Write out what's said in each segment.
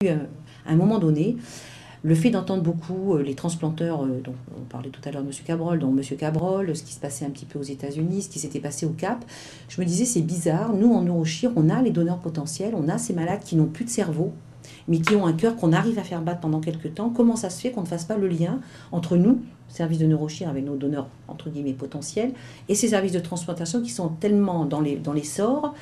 À un moment donné, le fait d'entendre beaucoup les transplanteurs, dont on parlait tout à l'heure de M. Cabrol, ce qui se passait un petit peu aux États-Unis, ce qui s'était passé au Cap, je me disais c'est bizarre, nous en neurochir, on a les donneurs potentiels, on a ces malades qui n'ont plus de cerveau, mais qui ont un cœur qu'on arrive à faire battre pendant quelques temps. Comment ça se fait qu'on ne fasse pas le lien entre nous, service de neurochir avec nos donneurs entre guillemets potentiels, et ces services de transplantation qui sont tellement dans l'essor,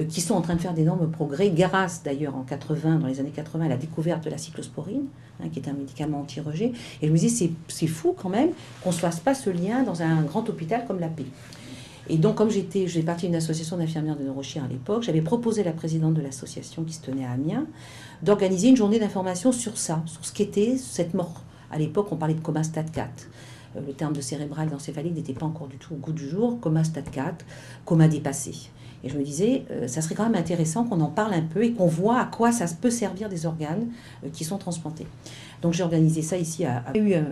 qui sont en train de faire d'énormes progrès, grâce d'ailleurs dans les années 80, à la découverte de la cyclosporine, qui est un médicament anti-rejet. Et je me disais, c'est fou quand même qu'on ne se fasse pas ce lien dans un grand hôpital comme la Paix. Et donc, comme j'ai partie d'une association d'infirmières de neurochir à l'époque, j'avais proposé à la présidente de l'association qui se tenait à Amiens d'organiser une journée d'information sur ça, sur ce qu'était cette mort. À l'époque, on parlait de coma stade 4. Le terme de cérébral d'encéphalique n'était pas encore du tout au goût du jour. Coma stade 4, coma dépassé. Et je me disais, ça serait quand même intéressant qu'on en parle un peu et qu'on voit à quoi ça peut servir des organes qui sont transplantés. Donc j'ai organisé ça ici. Il y a eu à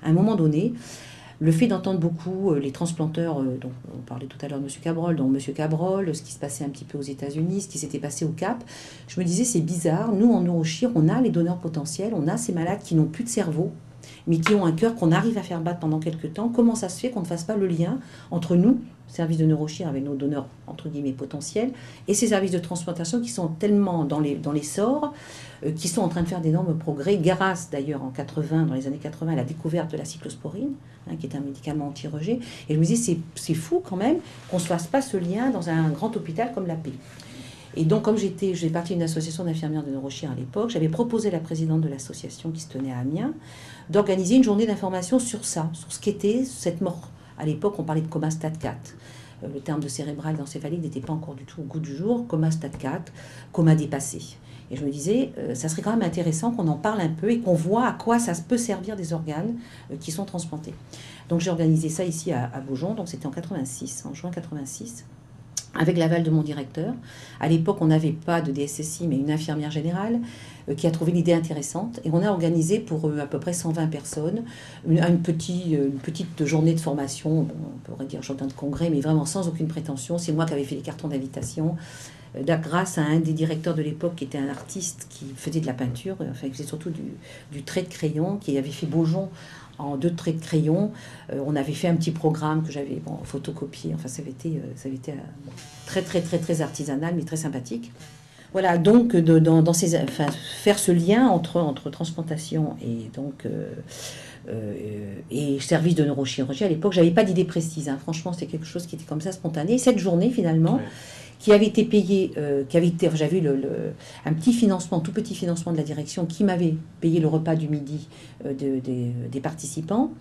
un moment donné, le fait d'entendre beaucoup les transplanteurs, dont on parlait tout à l'heure de M. Cabrol, ce qui se passait un petit peu aux États-Unis, ce qui s'était passé au Cap, je me disais c'est bizarre, nous en neurochir, on a les donneurs potentiels, on a ces malades qui n'ont plus de cerveau, mais qui ont un cœur qu'on arrive à faire battre pendant quelques temps. Comment ça se fait qu'on ne fasse pas le lien entre nous, service de neurochir avec nos donneurs entre guillemets potentiels, et ces services de transplantation qui sont tellement dans l'essor, qui sont en train de faire d'énormes progrès, grâce d'ailleurs dans les années 80, à la découverte de la cyclosporine, qui est un médicament anti-rejet. Et je me disais, c'est fou quand même qu'on ne se fasse pas ce lien dans un grand hôpital comme la Paix. Et donc, comme j'ai partie d'une association d'infirmières de neurochir à l'époque, j'avais proposé à la présidente de l'association qui se tenait à Amiens d'organiser une journée d'information sur ça, sur ce qu'était cette mort. À l'époque, on parlait de coma stade 4. Le terme de cérébral d'encéphalique n'était pas encore du tout au goût du jour. Coma stade 4, coma dépassé. Et je me disais, ça serait quand même intéressant qu'on en parle un peu et qu'on voit à quoi ça peut servir des organes qui sont transplantés. Donc j'ai organisé ça ici à Beaujon, donc c'était en juin 86. Avec l'aval de mon directeur. À l'époque, on n'avait pas de DSSI, mais une infirmière générale qui a trouvé l'idée intéressante. Et on a organisé pour à peu près 120 personnes une petite journée de formation, on pourrait dire journée de congrès, mais vraiment sans aucune prétention. C'est moi qui avais fait les cartons d'invitation. Grâce à un des directeurs de l'époque qui était un artiste qui faisait de la peinture, enfin qui faisait surtout du trait de crayon, qui avait fait Beaujon en 2 traits de crayon. On avait fait un petit programme que j'avais photocopié. Enfin, ça avait été très artisanal, mais très sympathique. Voilà, donc faire ce lien entre transplantation et service de neurochirurgie. À l'époque, j'avais pas d'idée précise. Franchement, c'était quelque chose qui était comme ça spontané. Cette journée, finalement, qui avait été payée, j'avais eu un petit financement, tout petit financement de la direction qui m'avait payé le repas du midi des participants.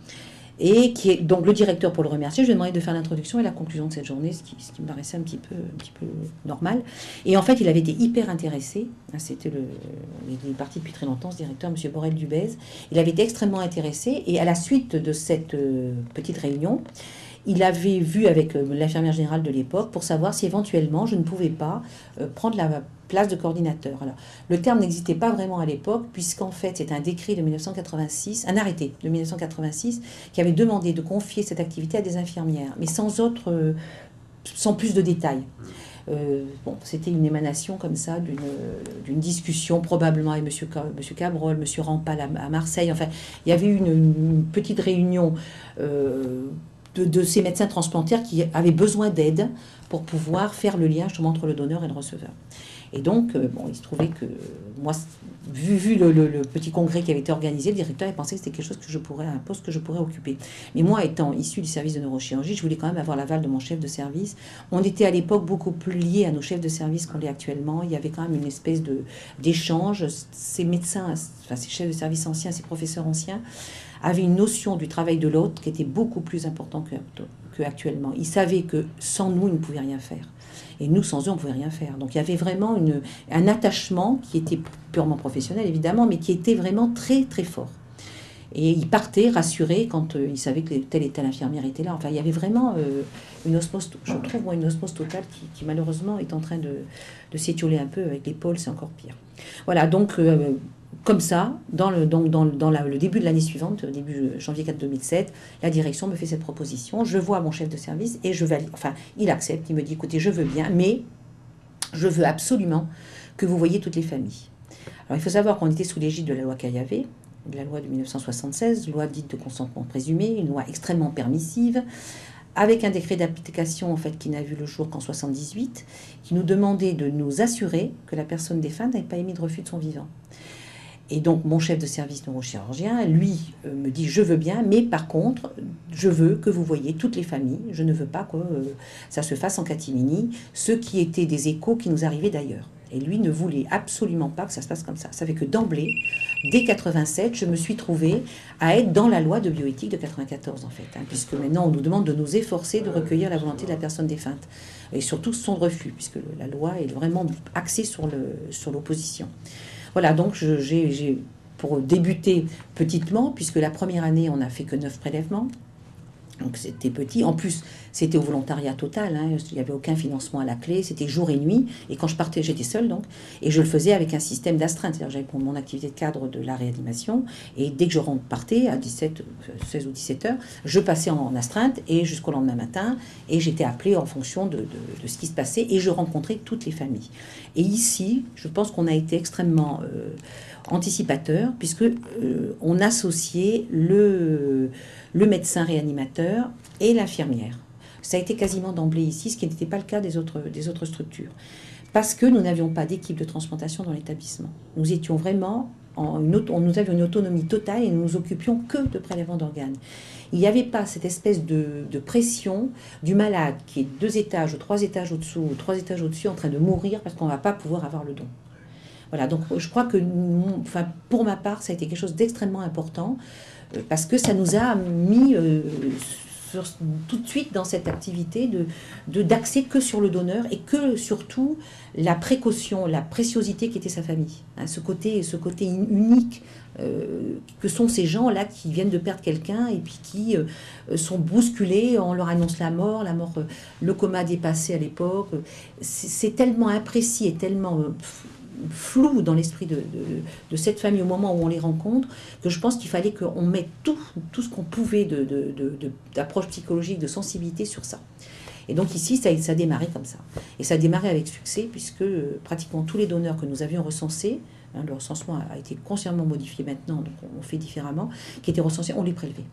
Et donc le directeur, pour le remercier, je lui ai demandé de faire l'introduction et la conclusion de cette journée, ce qui me paraissait un petit peu normal. Et en fait, il avait été hyper intéressé. Il est parti depuis très longtemps, ce directeur, M. Borel-Dubez. Il avait été extrêmement intéressé. Et à la suite de cette petite réunion, il avait vu avec l'infirmière générale de l'époque pour savoir si éventuellement je ne pouvais pas prendre la place de coordinateur. Alors, le terme n'existait pas vraiment à l'époque, puisqu'en fait, c'est un décret de 1986, un arrêté de 1986, qui avait demandé de confier cette activité à des infirmières, mais sans plus de détails. C'était une émanation comme ça d'une discussion probablement avec M. Cabrol, M. Rampal à Marseille. Enfin, il y avait eu une petite réunion de ces médecins transplantaires qui avaient besoin d'aide pour pouvoir faire le lien justement entre le donneur et le receveur. Et donc, il se trouvait que moi, vu le petit congrès qui avait été organisé, le directeur avait pensé que c'était quelque chose un poste que je pourrais occuper. Mais moi, étant issu du service de neurochirurgie, je voulais quand même avoir l'aval de mon chef de service. On était à l'époque beaucoup plus liés à nos chefs de service qu'on l'est actuellement. Il y avait quand même une espèce d'échange. Ces médecins, ces chefs de service anciens, ces professeurs anciens, avaient une notion du travail de l'autre qui était beaucoup plus important qu'actuellement. Ils savaient que sans nous, ils ne pouvaient rien faire. Et nous, sans eux, on ne pouvait rien faire. Donc il y avait vraiment un attachement qui était purement professionnel, évidemment, mais qui était vraiment très, très fort. Et ils partaient rassurés quand ils savaient que telle et telle infirmière était là. Enfin, il y avait vraiment une osmose totale qui malheureusement est en train de s'étioler un peu. Avec les pôles, c'est encore pire. Voilà, donc comme ça, dans le début de l'année suivante, début janvier 2007, la direction me fait cette proposition. Je vois mon chef de service et je valide. Enfin, il accepte. Il me dit, écoutez, je veux bien, mais je veux absolument que vous voyiez toutes les familles. Alors il faut savoir qu'on était sous l'égide de la loi Caillavet, de la loi de 1976, loi dite de consentement présumé, une loi extrêmement permissive, avec un décret d'application en fait qui n'a vu le jour qu'en 78, qui nous demandait de nous assurer que la personne défunte n'avait pas émis de refus de son vivant. Et donc mon chef de service neurochirurgien, lui, me dit je veux bien, mais par contre, je veux que vous voyiez toutes les familles, je ne veux pas que ça se fasse en catimini, ce qui étaient des échos qui nous arrivaient d'ailleurs. Et lui ne voulait absolument pas que ça se passe comme ça. Ça fait que d'emblée, dès 87, je me suis trouvée à être dans la loi de bioéthique de 94 en fait, hein, puisque maintenant on nous demande de nous efforcer de recueillir la volonté de la personne défunte, et surtout son refus, puisque la loi est vraiment axée sur l'opposition. Voilà, donc pour débuter petitement, puisque la première année, on n'a fait que 9 prélèvements, donc c'était petit. En plus, c'était au volontariat total, hein, il n'y avait aucun financement à la clé, c'était jour et nuit, et quand je partais, j'étais seule, donc, et je le faisais avec un système d'astreinte, c'est-à-dire j'avais pour mon activité de cadre de la réanimation, et dès que je partais, à 16 ou 17 heures, je passais en astreinte, et jusqu'au lendemain matin, et j'étais appelée en fonction de ce qui se passait, et je rencontrais toutes les familles. Et ici, je pense qu'on a été extrêmement anticipateur, puisque on associait le médecin réanimateur et l'infirmière. Ça a été quasiment d'emblée ici, ce qui n'était pas le cas des autres structures. Parce que nous n'avions pas d'équipe de transplantation dans l'établissement. Nous étions vraiment, nous avions une autonomie totale et nous nous occupions que de prélèvement d'organes. Il n'y avait pas cette espèce de pression du malade qui est 2 étages ou 3 étages au-dessous ou 3 étages au-dessus en train de mourir parce qu'on ne va pas pouvoir avoir le don. Voilà, donc je crois que enfin, pour ma part, ça a été quelque chose d'extrêmement important parce que ça nous a mis tout de suite dans cette activité d'axer que sur le donneur et que surtout la précaution, la préciosité qui était sa famille. Hein, ce côté unique que sont ces gens-là qui viennent de perdre quelqu'un et puis qui sont bousculés, on leur annonce la mort, le coma dépassé à l'époque. C'est tellement imprécis et tellement flou dans l'esprit de cette famille au moment où on les rencontre, que je pense qu'il fallait qu'on mette tout ce qu'on pouvait d'approche psychologique, de sensibilité sur ça. Et donc ici, ça a démarré comme ça. Et ça a démarré avec succès, puisque pratiquement tous les donneurs que nous avions recensés, hein, le recensement a été consciemment modifié maintenant, donc on fait différemment, qui étaient recensés, on les prélevait.